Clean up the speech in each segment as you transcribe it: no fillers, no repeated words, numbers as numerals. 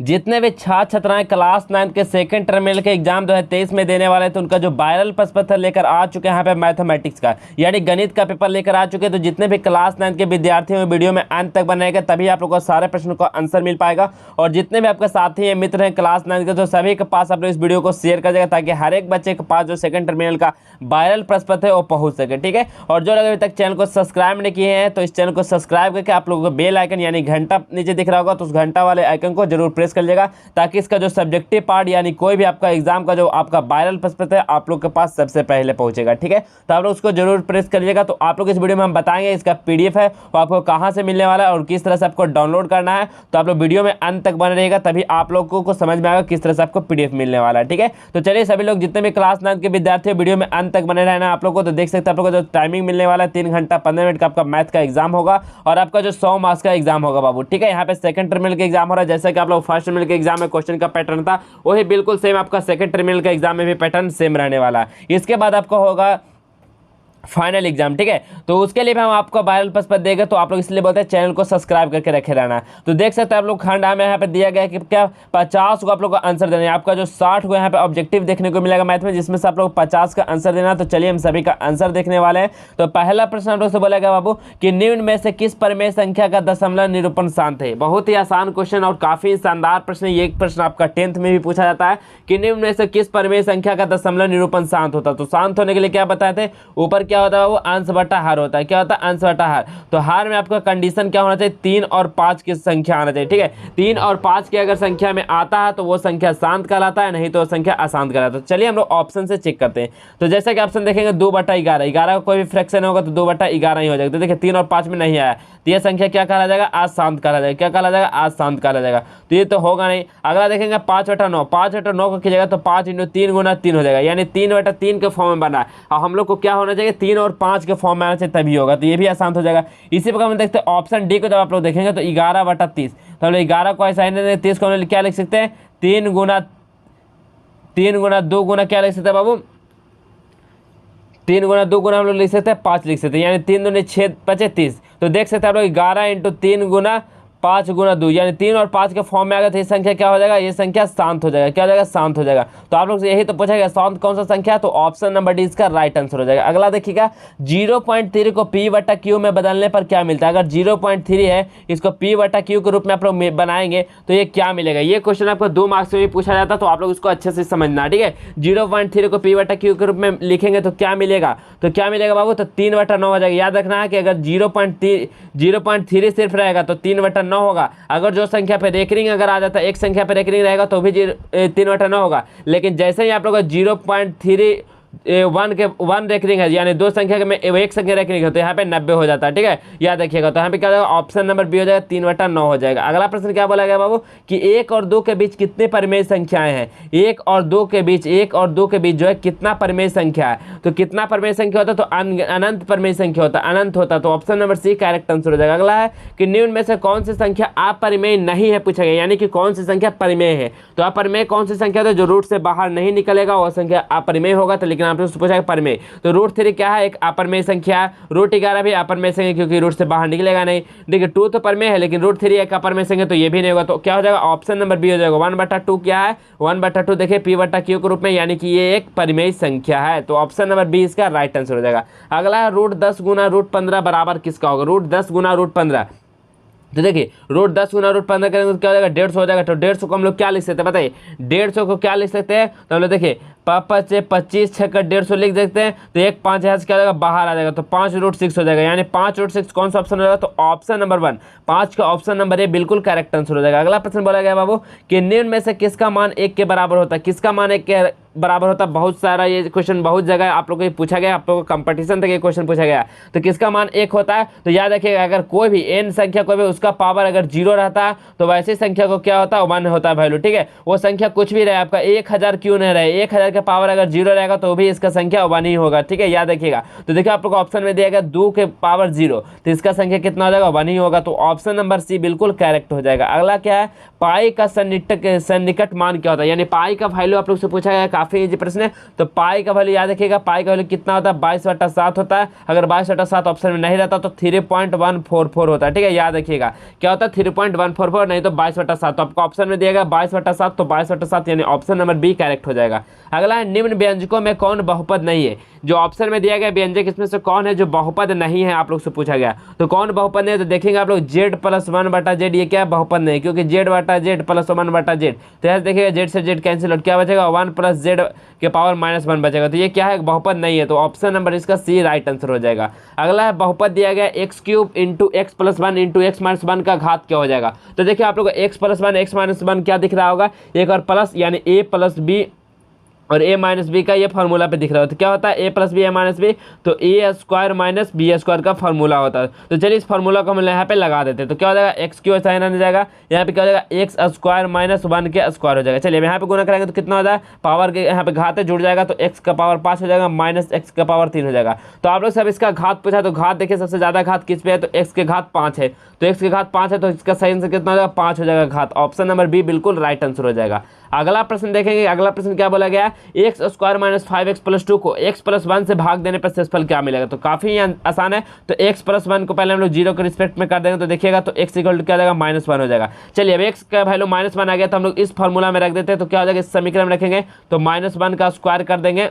जितने भी छात्र छात्राएं क्लास 9 के सेकंड टर्मिनल के एग्जाम 2023 में देने वाले थे उनका जो वायरल प्रश्न पत्र लेकर आ चुके हैं यहाँ पे मैथमेटिक्स का यानी गणित का पेपर लेकर आ चुके हैं। तो जितने भी क्लास 9 के विद्यार्थी हैं वीडियो में अंत तक बनेगा, तभी आप लोगों को सारे प्रश्नों का आंसर मिल पाएगा। और जितने भी आपके साथी हैं, मित्र हैं क्लास 9 के, तो सभी के पास आप लोग इस वीडियो को शेयर कर देगा ताकि हर एक बच्चे के पास जो सेकंड टर्मिनल का वायरल प्रश्न पत्र है वो पहुंच सके। ठीक है, और जो लोग अभी तक चैनल को सब्सक्राइब नहीं किए हैं तो इस चैनल को सब्सक्राइब करके आप लोगों को बेल आइकन यानी घंटा नीचे दिख रहा होगा तो उस घंटा वाले आइकन को जरूर प्रेस कर लीजिएगा ताकि इसका जो सब्जेक्टिव पार्ट यानी कोई भी आपका एग्जाम का जो आपका वायरल प्रश्न पत्र है आप लोग के पास सबसे पहले पहुंचेगा। ठीक है, तो आप लोग उसको जरूर प्रेस कर लीजिएगा। तो आप लोग इस वीडियो में हम बताएंगे इसका पीडीएफ है वो आपको कहां से मिलने वाला है और किस तरह से आपको डाउनलोड करना है। तो आप लोग वीडियो में अंत तक बने रहेगा तभी आप लोगों को समझ में आएगा किस तरह से आपको पीडीएफ मिलने वाला है। ठीक है, तो चलिए सभी लोग जितने भी क्लास 9 के विद्यार्थी हैं वीडियो में अंत तक बने रहना आप लोग को। तो देख सकते हैं आप लोग का जो टाइमिंग मिलने वाला है 3 घंटा 15 मिनट का आपका मैथ का एग्जाम होगा और आपका जो 100 मार्क्स का एग्जाम होगा बाबू। ठीक है, यहाँ पे सेकंड टर्मिनल का एग्जाम हो रहा है। जैसे कि आप लोग फर्स्ट टर्मिनल के एग्जाम में क्वेश्चन का पैटर्न था वही बिल्कुल सेम आपका सेकंड टर्मिनल का एग्जाम में भी पैटर्न सेम रहने वाला है। इसके बाद आपको होगा फाइनल एग्जाम। ठीक है, तो उसके लिए भी हम आपको वायरल प्रश्न पत्र देंगे। तो आप लोग इसलिए बोलते हैं चैनल को सब्सक्राइब करके रखे रहना। तो देख सकते हैं आप लोग खंड में यहाँ पे दिया गया है कि क्या 50 को आप लोग को आंसर देना है। आपका जो 60 को यहाँ पे ऑब्जेक्टिव देखने को मिलेगा मैथ में जिसमें से आप लोग 50 का आंसर देना। तो चलिए हम सभी का आंसर देखने वाले हैं। तो पहला प्रश्न आप लोग से बोला गया बाबू कि निम्न में से किस परिमेय संख्या का दशमलव निरूपण शांत है। बहुत ही आसान क्वेश्चन और काफी शानदार प्रश्न। ये एक प्रश्न आपका 10th में भी पूछा जाता है कि निम्न में से किस परिमेय संख्या का दशमलव निरूपण शांत होता है। तो शांत होने के लिए क्या बताए थे, ऊपर क्या होता है वो अंश बटा हार होता है। क्या होता है, अंश बटा हार। तो हार में आपका कंडीशन क्या होना चाहिए, 3 और 5 की संख्या आना चाहिए। ठीक है, 3 और 5 की अगर संख्या में आता है तो वो संख्या शांत कहलाता है, नहीं तो वो संख्या अशांत कहलाता है। तो चलिए हम लोग ऑप्शन से चेक करते हैं। तो जैसा कि ऑप्शन देखेंगे 2/11, 11 का कोई भी फ्रैक्शन होगा तो 2/11 ही हो जाएगा। तो देखिए 3 और 5 में नहीं आया तो यह संख्या क्या कहा जाएगा, अशांत कहा जाएगा। क्या कहा जाएगा, अशांत कहा जाएगा। तो ये तो होगा नहीं। अगला देखेंगे 5/9, 5/9 को कीजिएगा तो 5 × 3 × 3 हो जाएगा यानी 3/3 के फॉर्म में बना है। और हम लोग को क्या होना चाहिए, 3 और 5 के फॉर्म में आना चाहिए तभी होगा। तो ये भी आसान हो जाएगा। इसी प्रकार हम देखते हैं ऑप्शन डी को जब आप लोग देखेंगे तो 11/30। तो हम लोग 11 को ऐसा ही 30 को हम लोग क्या लिख सकते हैं, 3 × 2 गुना क्या लिख सकते हैं बाबू, 3 × 2 गुना हम लोग लिख सकते हैं 5 लिख सकते हैं यानी 3 दूनी 6 5 30। तो देख सकते हैं आप लोग 11 × 3 × 5 × 2 यानी 3 और 5 के फॉर्म में आ गया तो ये संख्या क्या हो जाएगा, ये संख्या शांत हो जाएगा। क्या हो जाएगा, शांत हो जाएगा। तो आप लोग से यही तो पूछा गया शांत कौन सा संख्या, तो ऑप्शन नंबर डी इसका राइट आंसर हो जाएगा। अगला देखिएगा 0.3 को p/q में बदलने पर क्या मिलता है। अगर 0.3 है इसको p/q के रूप में आप लोग बनाएंगे तो ये क्या मिलेगा। ये क्वेश्चन आपको 2 मार्क्स में भी पूछा जाता है तो आप लोग इसको अच्छे से समझना। ठीक है, 0.3 को p/q के रूप में लिखेंगे तो क्या मिलेगा, तो क्या मिलेगा बाबू, तो 3/9 हो जाएगा। याद रखना है कि अगर 0.3 सिर्फ रहेगा तो 3/9 होगा। अगर जो संख्या पे रेकरिंग अगर आ जाता है, एक संख्या पे रेकरिंग रहेगा तो भी 3/9 होगा। लेकिन जैसे ही आप लोग 0.3 1 रेकरिंग है यानी 2 संख्या में एक संख्या रेकरिंग है तो यहाँ पे 90 हो जाता है। ठीक है, याद रखिएगा। तो यहाँ पे क्या हो जाएगा, ऑप्शन नंबर बी हो जाएगा, 3/9 हो जाएगा। अगला प्रश्न क्या बोला गया बाबू कि 1 और 2 के बीच कितने परिमेय संख्याएं हैं। 1 और 2 के बीच जो है कितना परिमेय संख्या है। तो कितना परिमेय संख्या होता है, तो अनंत परिमेय संख्या होता है, अनंत होता है। तो option number C correct answer हो जाएगा। अगला है कि निम्न में से कौन सी संख्या अपरिमेय नहीं है पूछा गया, यानी कि कौन सी संख्या परिमेय है। तो अपरिमेय कौन सी संख्या है, जो रूट से बाहर नहीं निकलेगा वो संख्या अपरिमेय होगा। तो लेकिन आपने पूछा परिमेय, तो √3 क्या है, एक अपरिमेय संख्या है। √11 भी अपरिमेय संख्या क्योंकि रूट से बाहर निकलेगा नहीं। देखिए 2 तो परिमेय है लेकिन √3 एक अपरिमेय संख्या तो ये भी नहीं होगा। तो क्या हो जाएगा, ऑप्शन नंबर बी हो जाएगा। 1/2 क्या है, 1/2 देखिए p/q के रूप में यानी कि ये एक परिमेय संख्या है। तो ऑप्शन नंबर बी इसका राइट आंसर हो जाएगा। अगला है √10 × √15 बराबर किसका होगा। √10 × √15, तो देखिए √10 × √15 करेंगे तो क्या हो जाएगा, 150 हो जाएगा। तो 150 को हम लोग क्या लिख सकते हैं बताइए, 150 को क्या लिख सकते हैं। तो हम लोग देखिए 5 से 25 6 का 150 लिख सकते हैं। तो एक 5 यहाँ से क्या हो जाएगा, बाहर आ जाएगा तो 5√6 हो जाएगा यानी 5√6 कौन सा ऑप्शन हो जाएगा, तो ऑप्शन नंबर 1 5 का ऑप्शन नंबर ए बिल्कुल करेक्ट आंसर हो जाएगा। अगला प्रश्न बोला गया बाबू कि निम्न में से किसका मान 1 के बराबर होता है। किसका मान 1 के बराबर होता है, बहुत सारा ये क्वेश्चन बहुत जगह आप लोगों को पूछा गया, आप लोगों को कंपटीशन तक ये क्वेश्चन पूछा गया। तो किसका मान 1 होता है, तो याद रखिएगा अगर कोई भी n संख्या कोई भी उसका पावर अगर 0 रहता है तो वैसी संख्या को क्या होता है, 1 होता है वैल्यू। ठीक है, वो संख्या कुछ भी रहे, आपका 1000 क्यों नहीं रहे, 1000 का पावर अगर 0 रहेगा तो भी इसका संख्या 1 ही होगा। ठीक है, याद रखिएगा। तो देखिए आप लोग को ऑप्शन में दिया गया 2 के पावर 0 तो इसका संख्या कितना हो जाएगा, 1 ही होगा। तो ऑप्शन नंबर सी बिल्कुल करेक्ट हो जाएगा। अगला क्या है, पाई का सन्निकट मान क्या होता है, यानी पाई का वैल्यू आप लोग से पूछा गया, काफ़ी ईजी प्रश्न है। तो पाई का वैल्यू याद रखिएगा, पाई का वैल्यू कितना होता है 22/7 होता है। अगर 22/7 ऑप्शन में नहीं रहता तो 3.144 होता है, ठीक है, याद रखिएगा क्या होता है 3.144, नहीं तो 22/7। तो आपको ऑप्शन में दिया गया 22/7, तो 22/7 यानी ऑप्शन नंबर बी करेक्ट हो जाएगा। अगला है निम्न व्यंजकों में कौन बहुपद नहीं है। जो ऑप्शन में दिया गया व्यंजक इसमें से कौन है जो बहुपद नहीं है, आप लोग से पूछा गया। तो कौन बहुपद नहीं है, तो देखेंगे आप लोग z+1/z, ये क्या बहुपद नहीं, क्योंकि z/z+1/z। तो यहाँ देखिएगा जेड से जेड कैंसिल और क्या बचेगा 1+z⁻⁻1 बचेगा। तो ये क्या है, बहुपद नहीं है। तो ऑप्शन नंबर इसका सी राइट आंसर हो जाएगा। अगला है बहुपद दिया गया x³ × x+1 × x-1 का घात क्या हो जाएगा। तो देखिए आप लोग x+1 x-1 क्या दिख रहा होगा, एक और प्लस यानी a+b और a - b का ये फार्मूला पे दिख रहा है। तो क्या होता है a + b a - b, तो a² - b² का फार्मूला होता है। तो चलिए इस फार्मूला को हम यहाँ पे लगा देते हैं। तो क्या हो जाएगा x³ ऐसा नहीं जाएगा, यहाँ पे क्या हो जाएगा x² - 1 के स्क्वायर हो जाएगा। चलिए यहाँ पे गुना करेंगे तो कितना हो जाएगा, पावर के यहाँ पे घात जुड़ जाएगा, तो x का पावर 5 हो जाएगा माइनस x का पावर 3 हो जाएगा। तो आप लोग सब इसका घात पूछा, तो घात देखिए सबसे ज़्यादा घात किस पे है, तो x के घात 5 है। तो x के घात 5 है, तो इसका सही आंसर कितना हो जाएगा 5 हो जाएगा घात। ऑप्शन नंबर बी बिल्कुल राइट आंसर हो जाएगा। अगला प्रश्न देखेंगे, अगला प्रश्न क्या बोला गया है, x² - 5x + 2 को x+1 से भाग देने पर शेषफल क्या मिलेगा। तो काफी आसान है। तो x+1 को पहले हम लोग 0 के रिस्पेक्ट में कर देंगे, तो देखिएगा तो x = क्या हो जाएगा -1 हो जाएगा। चलिए अब x का वैल्यू -1 आ गया, तो हम लोग इस फार्मूला में रख देते हैं। तो क्या हो जाएगा, इस समीकरण में रखेंगे तो -1 का स्क्वायर कर देंगे,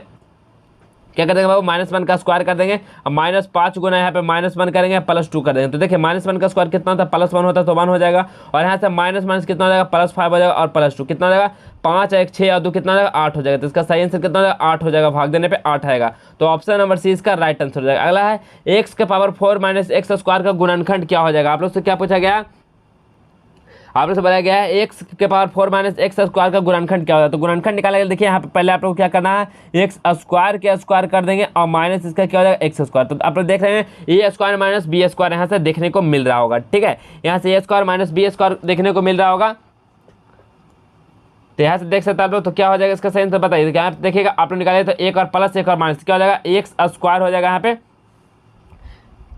क्या कर देंगे बाबू -1 का स्क्वायर कर देंगे, और -5 गुना यहाँ पे -1 करेंगे +2 कर देंगे। तो देखिए -1 का स्क्वायर कितना होता है, +1 होता है, तो 1 हो जाएगा। और यहाँ से माइनस कितना हो जाएगा +5 हो जाएगा, और +2 कितना हो जाएगा 5 1 6 और 2 कितना हो जाएगा 8 हो जाएगा। तो इसका सही आंसर कितना हो जाएगा 8 हो जाएगा, भाग देने पे 8 आएगा। तो ऑप्शन नंबर सी इसका राइट आंसर हो जाएगा। अगला है x⁴ - x² का गुणनखंड क्या हो जाएगा। आप लोग से क्या पूछा गया, आप लोग से बताया गया है x⁴ - x² का गुणनखंड क्या होता है। तो गुणनखंड निकाला गया, देखिए यहाँ पे पहले आप लोग क्या करना है, x² के स्क्वायर कर देंगे और माइनस इसका क्या हो जाएगा x²। तो आप लोग देख रहे हैं a² - b² यहाँ से देखने को मिल रहा होगा, ठीक है, यहाँ से a² - b² देखने को मिल रहा होगा। तो यहाँ से देख सकते हैं आप लोग। तो क्या हो जाएगा इसका सही आंसर बताइए। यहाँ पे देखिएगा आप लोग निकालिए, तो एक और प्लस एक और माइनस क्या हो जाएगा x² हो जाएगा, यहाँ पे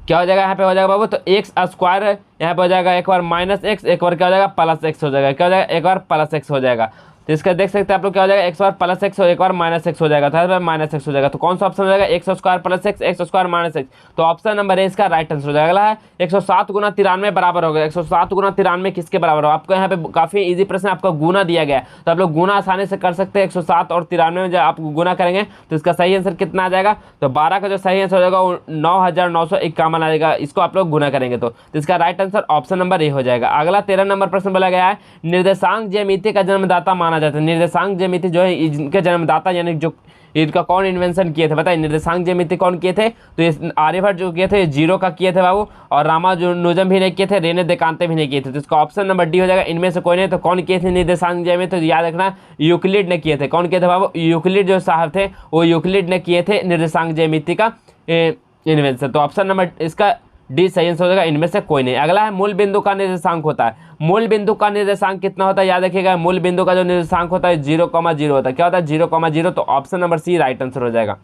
क्या हो जाएगा, यहाँ पे हो जाएगा बाबू, तो x² यहाँ पे हो जाएगा एक बार -x, एक बार क्या हो जाएगा +x हो जाएगा, क्या हो जाएगा एक बार +x हो जाएगा। तो इसका देख सकते हैं आप लोग क्या हो जाएगा, एक बार +x और एक बार -x हो जाएगा, तो -x हो जाएगा। तो कौन सा ऑप्शन हो जाएगा x² + x x² - x। तो ऑप्शन नंबर ए इसका राइट आंसर हो जाएगा। अगला है 107 × 93 बराबर होगा। 107 × 93 किसके बराबर होगा। आपको यहाँ पे काफी इजी प्रश्न, आपका गुना दिया गया है, तो आप लोग गुना आसानी से कर सकते हैं। 107 और 93 में जब आप गुना करेंगे तो इसका सही आंसर कितना आ जाएगा, तो 12 का जो सही आंसर हो जाएगा वो 9951 आ जाएगा। इसको आप लोग गुना करेंगे तो इसका right answer option number A हो जाएगा। अगला 13 नंबर प्रश्न बोला गया है, निर्देशांक ज्यामिति का जन्मदाता माना जाता है। निर्देशांक ज्यामिति जो है इनके जन्मदाता यानी जो इनका कौन इन्वेंशन किए थे, बताइए निर्देशांक ज्यामिति कौन किए थे। तो ये आर्यभट्ट जो किए थे, जीरो का किए थे बाबू, और रामानुजम भी नहीं किए थे, रेने देकांते भी नहीं किए थे। तो इसका ऑप्शन नंबर डी हो जाएगा, इनमें से कोई नहीं। तो कौन किए थे निर्देशांक ज्यामिति, तो याद रखना यूक्लिड ने किए थे। कौन किए थे बाबू, यूक्लिड जो साहब थे वो यूक्लिड ने किए थे निर्देशांक ज्यामिति का इन्वेंशन। तो ऑप्शन नंबर इसका डी सही आंसर हो जाएगा, इनमें से कोई नहीं। अगला है मूल बिंदु का निर्देशांक होता है। मूल बिंदु का निर्देशांक कितना होता है, याद रखिएगा मूल बिंदु का जो निर्देशांक होता है 0,0 होता है। क्या होता है 0,0। तो option number C right answer हो जाएगा।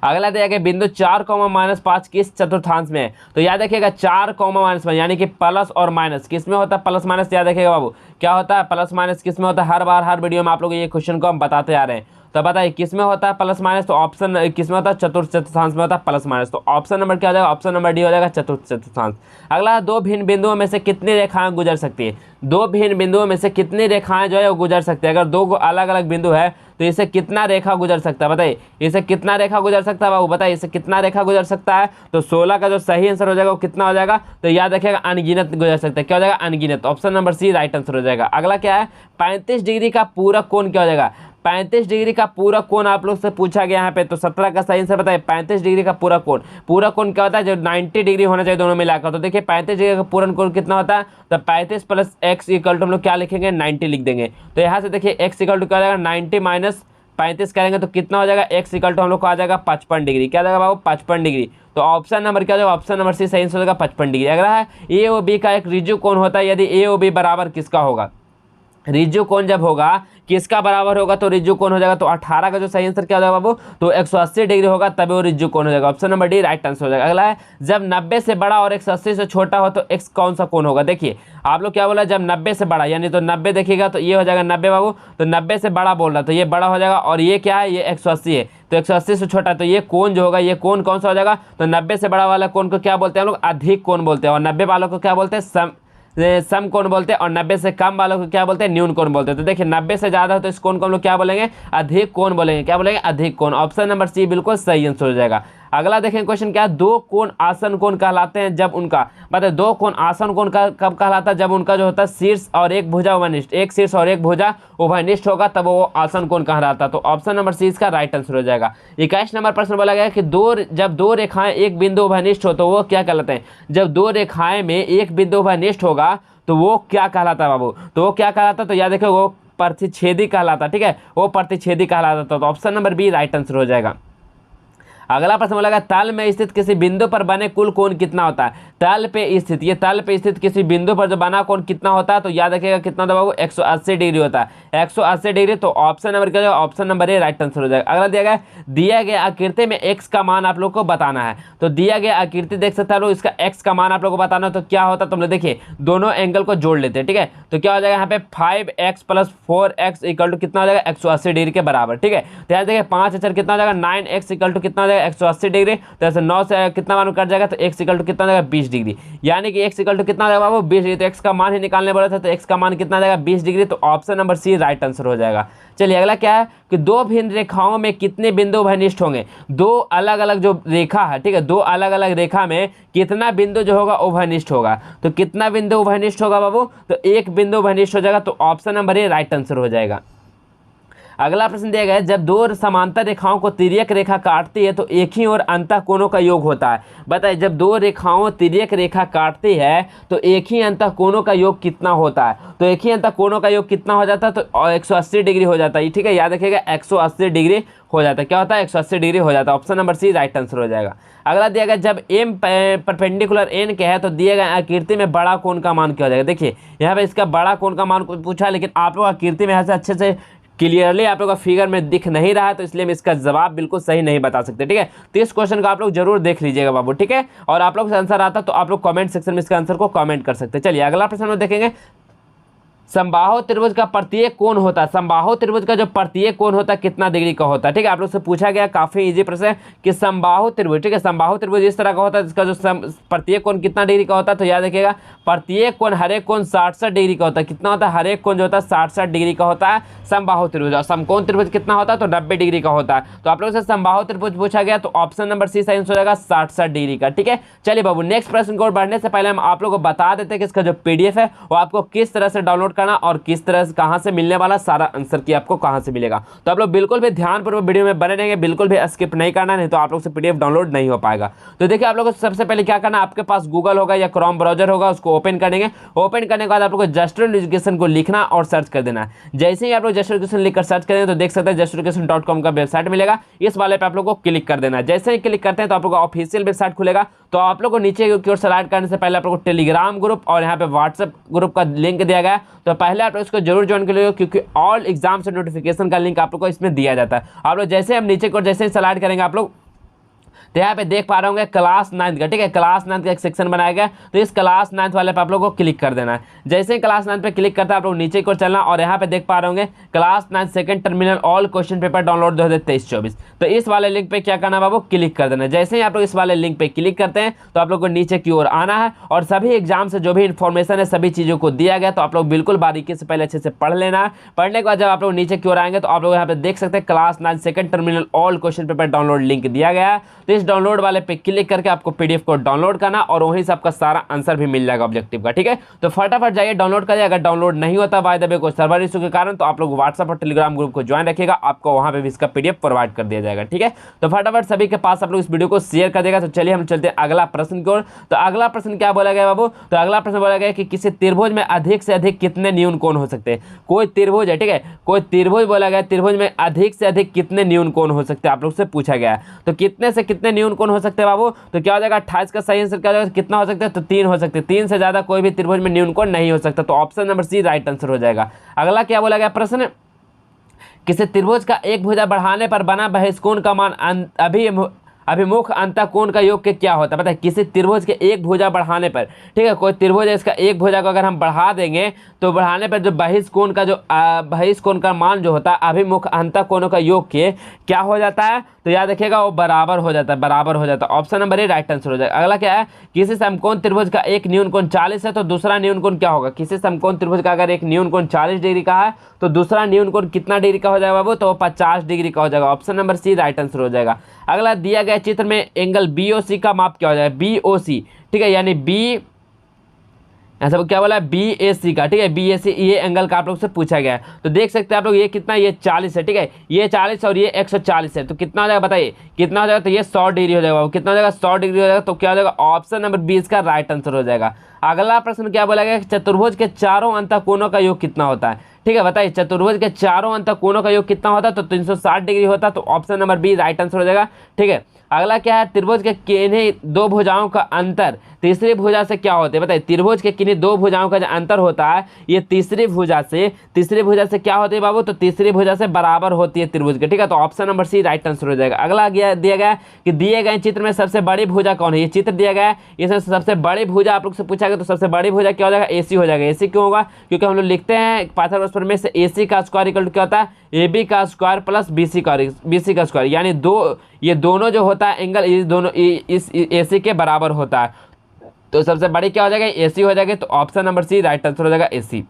अगला दिया गया बिंदु 4,-5 किस चतुर्थांश में है। तो याद रखिएगा 4,-5 यानी कि प्लस और माइनस किस में होता है, प्लस माइनस याद रखिएगा बाबू क्या होता है, प्लस माइनस किस में होता है। हर बार हर वीडियो में आप लोग ये क्वेश्चन को हम बताते आ रहे हैं। तो बताइए किस में होता है प्लस माइनस, तो ऑप्शन किस में होता है चतुर्थ चतुर्थांश में होता है प्लस माइनस। तो ऑप्शन नंबर क्या हो जाएगा, ऑप्शन नंबर डी हो जाएगा चतुर्थ चतुर्थांश। अगला दो भिन्न बिंदुओं में से कितनी रेखाएं गुजर सकती है। दो भिन्न बिंदुओं में से कितनी रेखाएं जो है वो गुजर सकती है। अगर दो अलग अलग बिंदु है तो इसे कितना रेखा गुजर सकता है, बताइए इसे कितना रेखा गुजर सकता है बाबू, बताइए इसे कितना रेखा गुजर सकता है। तो 16 का जो सही आंसर हो जाएगा वो कितना हो जाएगा, तो याद रखिएगा अनगिनत गुजर सकता है। क्या हो जाएगा अनगिनत। Option number C right answer हो जाएगा। अगला क्या है 35 डिग्री का पूरक कोण क्या हो जाएगा। 35 डिग्री का पूरक कोण आप लोग से पूछा गया यहाँ पे। तो 17 का सही आंसर बताइए 35 डिग्री का पूरक कोण। पूरक कोण क्या होता है, जो 90 डिग्री होना चाहिए दोनों मिलाकर। तो देखिए 35 डिग्री का पूरक कोण कितना होता है, तो 35 + x = हम लोग क्या लिखेंगे 90 लिख देंगे। तो यहाँ से देखिए x = क्या हो जाएगा 90 - 35 करेंगे तो कितना हो जाएगा, x = हम लोग को आ जाएगा 55 डिग्री। क्या जाएगा बाबू 55 डिग्री। तो ऑप्शन नंबर क्या होगा, ऑप्शन नंबर सी सही आंसर हो जाएगा 55 डिग्री। अगला है ए ओ बी का एक रिजु कोण होता है यदि ए ओ बी बराबर किसका होगा। रिज्जु कोण जब होगा किसका बराबर होगा, तो रिज्जु कोण हो जाएगा, तो 18 का जो सही आंसर क्या हो जाएगा बाबू, तो 180 डिग्री होगा, तभी वो रिज्जु कोण हो जाएगा। Option number D right answer हो जाएगा। अगला है, जब 90 से बड़ा और 180 से छोटा हो तो एक्स कौन सा कोण होगा। देखिए आप लोग क्या बोला, जब 90 से बड़ा, यानी तो 90 देखिएगा तो ये हो जाएगा 90 बाबू, तो 90 से बड़ा बोल रहा तो ये बड़ा हो जाएगा, और ये क्या है, ये 180 है, तो 180 से छोटा, तो ये कोण जो होगा, ये कोण कौन सा हो जाएगा, तो 90 से बड़ा वाला कोण को क्या बोलते हैं हम लोग, अधिक कोण बोलते हैं, और 90 वालों को क्या बोलते हैं, सम कोण बोलते हैं, और 90 से कम वालों को क्या बोलते हैं, न्यून कोण बोलते हैं। तो देखिए 90 से ज्यादा हो तो इस कोण को हम लोग क्या बोलेंगे, अधिक कोण बोलेंगे। क्या बोलेंगे, अधिक कोण। ऑप्शन नंबर सी बिल्कुल सही आंसर हो जाएगा। अगला देखें क्वेश्चन क्या है, दो कोण आसन कोण कहलाते हैं जब उनका, मतलब दो कोण आसन कोण का कब कहलाता है, जब उनका जो होता है शीर्ष और एक भुजा उभयनिष्ठ, एक शीर्ष और एक भुजा उभयनिष्ठ होगा, तब वो आसन कोण कहलाता है। तो ऑप्शन नंबर सी इसका राइट आंसर हो जाएगा। 21 नंबर प्रश्न बोला गया कि जब दो रेखाएं एक बिंदु उभयनिष्ठ हो तो वो क्या कहलाते हैं। जब दो रेखाएं में एक बिंदु उभयनिष्ठ होगा तो वो क्या कहलाता है बाबू, तो वो क्या कहलाता है, तो याद रखो वो प्रतिच्छेदी कहलाता, ठीक है, वो प्रतिच्छेदी कहलाता। तो option number B right answer हो जाएगा। अगला प्रश्न बोला गया, तल में स्थित किसी बिंदु पर बने कुल कोण कितना होता है। तल पे स्थित, ये तल पे स्थित किसी बिंदु पर जो बना कोण कितना होता है, तो याद रखिएगा कितना होता है बाबू, 180 डिग्री होता है, 180 डिग्री। तो ऑप्शन नंबर क्या, option number A right answer हो जाएगा। अगला दिया गया, दिया गया आकृति में एक्स का मान आप लोग को बताना है। तो दिया गया आकृति देख सकते हैं लोग, इसका एक्स का मान आप लोग को बताना है, तो क्या होता है, तुम लोग देखिए दोनों एंगल को जोड़ लेते हैं, ठीक है, तो क्या हो जाएगा यहाँ पे 5x + 4x इक्वल टू कितना हो जाएगा, 180 डिग्री के बराबर, ठीक है। तो यहाँ देखिए 5 4 कितना हो जाएगा, 9x इक्वल टू कितना हो जाएगा, 180 डिग्री। तो ऐसे 9 से कितना मान कट जाएगा, तो x इक्वल टू कितना हो जाएगा, 20 डिग्री, यानी कि x इक्वल टू कितना हो जाएगा बाबू, 20 डिग्री। तो x का मान ही निकालने बोला था, तो x का मान कितना हो जाएगा, 20 डिग्री। तो option number C right answer हो जाएगा। चलिए अगला क्या है कि दो भिन्न रेखाओं में कितने बिंदु उभयनिष्ठ होंगे। दो अलग अलग जो रेखा है, ठीक है, दो अलग अलग रेखा में कितना बिंदु जो होगा उभयनिष्ठ होगा। तो कितना बिंदु उभयनिष्ठ होगा बाबू, तो एक बिंदु उभयनिष्ठ हो जाएगा। तो option number A right answer हो जाएगा। अगला प्रश्न दिया गया है, जब दो समांतर रेखाओं को तिर्यक रेखा काटती है तो एक ही और अंतः कोणों का योग होता है। बताइए जब दो रेखाओं तिर्यक रेखा काटती है तो एक ही अंतः कोणों का योग कितना होता है। तो एक ही अंतः कोणों का योग कितना हो जाता है, तो 180 डिग्री हो जाता है, ठीक है, याद रखिएगा 180 डिग्री हो जाता है। क्या होता है, 180 डिग्री हो जाता है। Option number C right answer हो जाएगा। अगला दिया गया, जब एम परपेंडिकुलर एन के है तो दिए गए आकृति में बड़ा कोण का मान क्या हो जाएगा। देखिए यहाँ पे इसका बड़ा कोण का मान पूछा है, लेकिन आप लोग आकृति में ऐसे अच्छे से क्लियरली आप लोग का फिगर में दिख नहीं रहा है, तो इसलिए हम इसका जवाब बिल्कुल सही नहीं बता सकते, ठीक है। तो इस क्वेश्चन का आप लोग जरूर देख लीजिएगा बाबू, ठीक है, और आप लोग से आंसर आता तो आप लोग कमेंट सेक्शन में इसका आंसर को कमेंट कर सकते हैं। चलिए अगला प्रश्न में देखेंगे, समबाहु त्रिभुज का प्रत्येक कोण होता है, समबाहु त्रिभुज का जो प्रत्येक कोण होता है कितना डिग्री का होता है, ठीक है। आप लोग से पूछा गया, काफी इजी प्रश्न है कि समबाहु त्रिभुज, ठीक है, समबाहु त्रिभुज इस तरह का होता है जिसका जो प्रत्येक कोण कितना डिग्री का होता है। तो याद रखिएगा प्रत्येक कोण हर एक कोण 60 डिग्री का होता है। कितना होता है, हर एक कोण जो होता है 60 डिग्री का होता है समबाहु त्रिभुज। और समकोण त्रिभुज कितना होता है, तो 90 डिग्री का होता है। तो आप लोग से समबाहु त्रिभुज पूछा गया, तो ऑप्शन नंबर सी सही हो जाएगा 60 डिग्री का, ठीक है। चलिए बाबू नेक्स्ट प्रश्न को बढ़ने से पहले हम आप लोग को बता देते हैं कि इसका जो पीडीएफ है वो आपको किस तरह से डाउनलोड करना और किस तरह से कहां से मिलने वाला, सारा आंसर की आपको कहां से मिलेगा। तो आप लोग बिल्कुल भी ध्यानपूर्वक वीडियो में बने रहेंगे, बिल्कुल भी स्किप नहीं करना, नहीं तो आप लोग से पीडीएफ डाउनलोड नहीं हो पाएगा। तो देखिए आप लोग को सबसे पहले क्या करना, आपके पास गूगल होगा या क्रोम ब्राउजर होगा, उसको ओपन करेंगे। ओपन करने के बाद आप लोग को जस्ट एजुकेशन को लिखना और सर्च कर देना है। जैसे ही आप लोग जस्ट एजुकेशन लिखकर सर्च करेंगे तो देख सकते हैं justeducation.com का वेबसाइट मिलेगा। इस वाले पे आप लोग को क्लिक कर देना है। जैसे ही क्लिक करते हैं तो आप लोग का ऑफिशियल वेबसाइट खुलेगा। तो आप लोग को नीचे की ओर स्लाइड करने से पहले आप लोग को टेलीग्राम ग्रुप और यहाँ पे व्हाट्सएप ग्रुप का लिंक दिया गया है। तो पहले आप लोग इसको जरूर ज्वाइन कर लीजिए, क्योंकि ऑल एग्जाम्स और नोटिफिकेशन का लिंक आप लोग को इसमें दिया जाता है। आप लोग जैसे हम नीचे की ओर जैसे ही स्लाइड करेंगे आप लोग तो यहाँ पे देख पा रहे होंगे क्लास 9 का, ठीक है, क्लास 9 का एक सेक्शन बनाया गया। तो इस क्लास 9 वाले पे आप लोगों को क्लिक कर देना है। जैसे ही क्लास 9 पे क्लिक करता है आप लोग नीचे की ओर चलना और यहाँ पे देख पा रहे होंगे class 9 second terminal all question paper download 2023-24। तो इस वाले लिंक पे क्या करना है बाबू, क्लिक कर देना है। जैसे ही आप लोग इस वाले लिंक पे क्लिक करते हैं तो आप लोग को नीचे की ओर आना है और सभी एग्जाम से जो भी इन्फॉर्मेशन है सभी चीज़ों को दिया गया। तो आप लोग बिल्कुल बारीकी से पहले अच्छे से पढ़ लेना है। पढ़ने के बाद जब आप लोग नीचे की ओर आएंगे तो आप लोग यहाँ पे देख सकते हैं class 9 second terminal all question paper download link दिया गया है। तो इस डाउनलोड वाले पे क्लिक करके आपको पीडीएफ को डाउनलोड करना और वहीं से आपका सारा आंसर भी मिल जाएगा ऑब्जेक्टिव का, ठीक है। तो फटाफट जाइए डाउनलोड करिए। अगर डाउनलोड नहीं होता बाय द वे कोई सर्वर इशू के कारण तो आप लोग व्हाट्सएप और टेलीग्राम ग्रुप को ज्वाइन रखिएगा, आपको वहां पे भी इसका पीडीएफ प्रोवाइड कर दिया जाएगा, ठीक है। तो फटाफट सभी के पास आप लोग इस वीडियो को शेयर कर देगा। तो चलिए हम चलते हैं अगला प्रश्न की ओर। तो अगला प्रश्न क्या बोला गया बाबू, तो अगला प्रश्न बोला गया कि किसी त्रिभुज में अधिक से अधिक कितने न्यून कोण हो सकते हैं। कोई त्रिभुज है, ठीक है, कोई त्रिभुज बोला गया, त्रिभुज में अधिक से अधिक कितने न्यून कोण हो सकते हैं आप लोग से पूछा गया है। तो कितने से कितने कितने न्यून कोण हो सकते हैं बाबू? तो क्या हो जाएगा 28 का सही आंसर क्या हो जाएगा, कितना हो सकता है? तो 3 हो सकते हैं। 3 से ज़्यादा कोई भी त्रिभुज में न्यून कोण नहीं हो सकता, तो option number C right answer हो जाएगा। अगला क्या बोला गया प्रश्न, किसी त्रिभुज का एक भुजा बढ़ाने पर बना बहिष्कोण का मान अभिमुख अंतःकोण का योग के क्या होता है? बताइए, किसी त्रिभुज के एक भुजा बढ़ाने पर, ठीक है, कोई त्रिभुज है, इसका एक भुजा को अगर हम बढ़ा देंगे तो बढ़ाने पर जो बहिष्कोण का मान जो होता है अभिमुख अंतःकोणों का योग के क्या हो जाता है? तो याद रखिएगा वो बराबर हो जाता है, बराबर हो जाता है। Option number A right answer हो जाएगा। अगला क्या है, किसी समकोण त्रिभुज का एक न्यून कोण 40 है तो दूसरा न्यून कोण क्या होगा? किसी समकोण त्रिभुज का अगर एक न्यून कोण 40 डिग्री का है तो दूसरा न्यून कोण कितना डिग्री का हो जाएगा बाबू? तो 50 डिग्री का हो जाएगा। Option number C right answer हो जाएगा। अगला, दिया गया चित्र में एंगल BOC का माप क्या हो जाएगा? BOC, ठीक है, यानी बी ऐसा क्या बोला है? BAC का, ठीक है, BAC ये एंगल का आप लोग से पूछा गया है। तो देख सकते हैं आप लोग ये कितना, ये 40 है, ठीक है, ये 40 और ये 140 है, तो कितना हो जाएगा बताइए, कितना हो जाएगा? तो ये 100 डिग्री हो जाएगा। कितना हो जाएगा? 100 डिग्री हो जाएगा। तो क्या हो जाएगा? ऑप्शन नंबर 20 का राइट आंसर हो जाएगा। अगला प्रश्न क्या बोला गया, चतुर्भुज के चारों अंतःकोणों का योग कितना होता है? ठीक है, बताइए, चतुर्भुज के चारों अंतःकोणों का योग कितना होता है? तो 360 डिग्री होता है। तो option number B right answer हो जाएगा। ठीक है, अगला क्या है, त्रिभुज के किन्हीं दो भुजाओं का अंतर तीसरी भुजा से क्या होता है? बताइए, त्रिभुज के किन्हीं दो भुजाओं का जो अंतर होता है ये तीसरी भुजा से क्या होती है बाबू? तो तीसरी भुजा से बराबर होती है त्रिभुज के। ठीक है, तो option number C right answer हो जाएगा। अगला दिया गया कि दिए गए चित्र में सबसे बड़ी भुजा कौन है? ये चित्र दिया गया है, इसमें सबसे बड़ी भुजा आप लोग से पूछा गया, तो सबसे बड़ी भुजा क्या हो जाएगा? AC हो जाएगा। AC क्यों होगा? क्योंकि हम लोग लिखते हैं पाइथागोरस प्रमेय से AC का स्क्वायर इक्वल टू क्या होता है? AB का स्क्वायर प्लस BC का स्क्वायर, यानी ये दोनों जो होता है एंगल, ये दोनों इस AC के बराबर होता है। तो सबसे बड़ी क्या हो जाएगा? AC हो जाएगा। तो option number C right answer हो जाएगा, AC।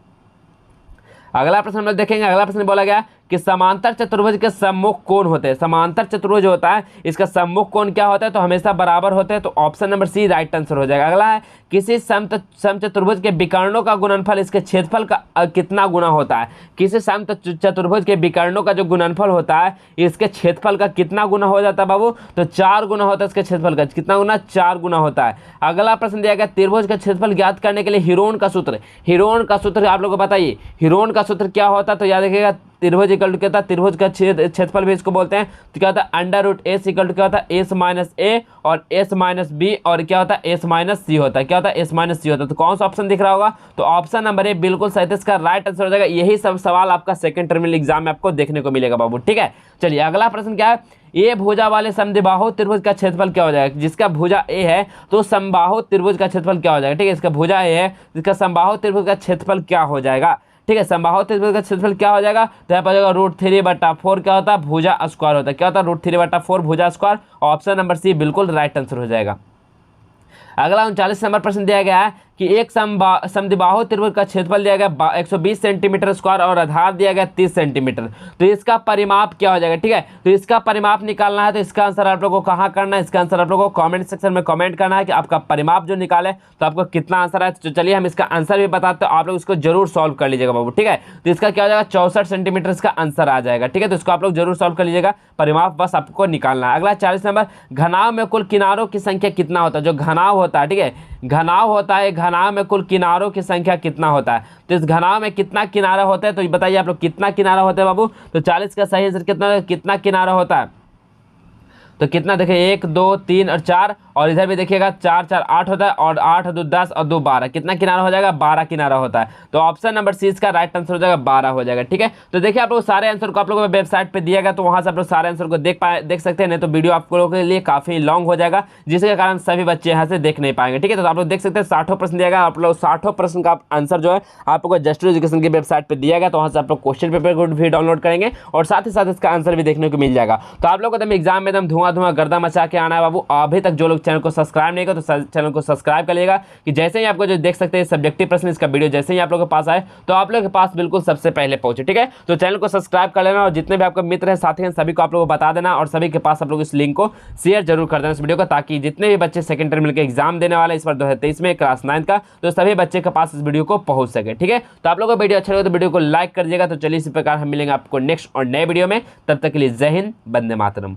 अगला प्रश्न हम लोग देखेंगे। अगला प्रश्न बोला गया कि समांतर चतुर्भुज के सम्मुख कोण होते हैं। समांतर चतुर्भुज होता है, इसका सम्मुख कोण क्या होता है? तो हमेशा बराबर होते हैं। तो option number C right answer हो जाएगा। अगला है, किसी समचतुर्भुज के विकर्णों का गुणनफल इसके क्षेत्रफल का कितना गुना होता है? किसी समचतुर्भुज के विकर्णों का जो गुणनफल होता है इसके क्षेत्रफल का कितना गुना हो जाता है बाबू? तो 4 गुना होता है इसके क्षेत्रफल का। कितना गुना? 4 गुना होता है। अगला प्रश्न दिया गया, त्रिभुज का क्षेत्रफल ज्ञात करने के लिए हीरोन का सूत्र आप लोगों को बताइए, हीरोन का सूत्र क्या होता है? तो याद रखिएगा, त्रिभुज इक्वल टू क्या होता है? त्रिभुज का क्षेत्रफल भी इसको बोलते हैं। तो क्या होता है? √S इक्वल टू क्या होता है? S-A और S-B और क्या होता है? S-C होता है। क्या होता है? S-C होता है। तो कौन सा ऑप्शन दिख रहा होगा? तो ऑप्शन नंबर ए बिल्कुल सही, इसका राइट आंसर हो जाएगा। यही सब सवाल आपका सेकंड टर्मिनल एग्जाम में आपको देखने को मिलेगा बाबू। ठीक है, चलिए अगला प्रश्न क्या है, ए भुजा वाले समद्विबाहु त्रिभुज का क्षेत्रफल क्या हो जाएगा? जिसका भुजा ए है तो समबाहु त्रिभुज का क्षेत्रफल क्या हो जाएगा? ठीक है, इसका भुजा ए है, जिसका समबाहु त्रिभुज का क्षेत्रफल क्या हो जाएगा? ठीक है, समबाहु त्रिभुज का क्षेत्रफल क्या हो जाएगा? तो यहाँ पर जाएगा √3/4 क्या होता है? भुजा स्क्वायर होता है। क्या होता है? √3/4 भुजा स्क्वायर। ऑप्शन नंबर सी बिल्कुल राइट आंसर हो जाएगा। अगला 39 नंबर प्रश्न दिया गया है कि एक समद्विबाहु त्रिभुज का क्षेत्रफल दिया गया 120 सेंटीमीटर स्क्वायर और आधार दिया गया 30 सेंटीमीटर। तो इसका परिमाप क्या हो जाएगा? ठीक है, तो इसका परिमाप निकालना है। तो इसका आंसर आप लोगों को कहाँ करना है? इसका आंसर आप लोगों को कमेंट सेक्शन में कमेंट करना है कि आपका परिमाप जो निकाले तो आपको कितना आंसर आया। तो चलिए हम इसका आंसर भी बताते हैं, आप लोग इसको जरूर सॉल्व कर लीजिएगा बाबू। ठीक है, तो इसका क्या हो जाएगा? 64 सेंटीमीटर इसका आंसर आ जाएगा। ठीक है, तो इसको आप लोग जरूर सॉल्व कर लीजिएगा, परिमाप बस आपको निकालना है। अगला 40 नंबर, घनाव में कुल किनारों की संख्या कितना होता है? जो घनाव होता है, ठीक है, घनाव होता है, घनाव में कुल किनारों की संख्या कितना होता है? तो इस घनाव में कितना किनारा होता है? तो बताइए आप लोग कितना किनारा होता है बाबू? तो 40 का सही आंसर कितना किनारा होता है? तो कितना देखिए, 1 2 3 और 4, और इधर भी देखिएगा 4 4 8 होता है, और 8 2 10 और 2 12, कितना किनारा हो जाएगा? 12 किनारा होता है। तो ऑप्शन नंबर सी इसका राइट आंसर हो जाएगा, 12 हो जाएगा। ठीक है, तो देखिए आप लोग सारे आंसर को आप लोगों को वेबसाइट पे दिया गया, तो वहां से आप लोग सारे आंसर को देख सकते हैं। नहीं तो वीडियो आप लोगों के लिए काफी लॉन्ग हो जाएगा, जिसके कारण सभी बच्चे यहाँ से देख नहीं पाएंगे। ठीक है, तो आप लोग देख सकते हैं 60 प्रश्न दिया गया, आप लोग 60 प्रश्न का आंसर जो है आप लोग को जस्ट एजुकेशन की वेबसाइट पर दिया गया, तो वहाँ से आप लोग क्वेश्चन पेपर को भी डाउनलोड करेंगे और साथ ही साथ इसका आंसर भी देखने को मिल जाएगा। तो आप लोग को एग्जाम में एकदम धुआं गर्दा मचा के आना है बाबू। अभी तक जो लोग चैनल को सब्सक्राइब नहीं कर तो चैनल को सब्सक्राइब कर लीजिएगा, कि जैसे ही आपको जो देख सकते हैं सब्जेक्टिव प्रश्न इसका वीडियो जैसे ही आप लोगों के पास आए तो आप लोगों के पास बिल्कुल सबसे पहले पहुंचे। ठीक है, तो चैनल को सब्सक्राइब कर लेना, और जितने भी आपके मित्र हैं साथी हैं सभी को आप लोगों को बता देना, और सभी के पास आप लोग इस लिंक को शेयर जरूर कर देना इस वीडियो को, ताकि जितने भी बच्चे सेकंड टर्मिनल के एग्जाम देने वाले इस बार 2023 में क्लास 9 का, तो सभी बच्चे के पास इस वीडियो को पहुंच सके। ठीक है, तो आप लोगों को वीडियो अच्छा लगे तो वीडियो को लाइक कर दीजिएगा। तो चलिए इसी प्रकार हम मिलेंगे आपको नेक्स्ट और नए वीडियो में, तब तक के लिए जय हिंद, वंदे मातरम।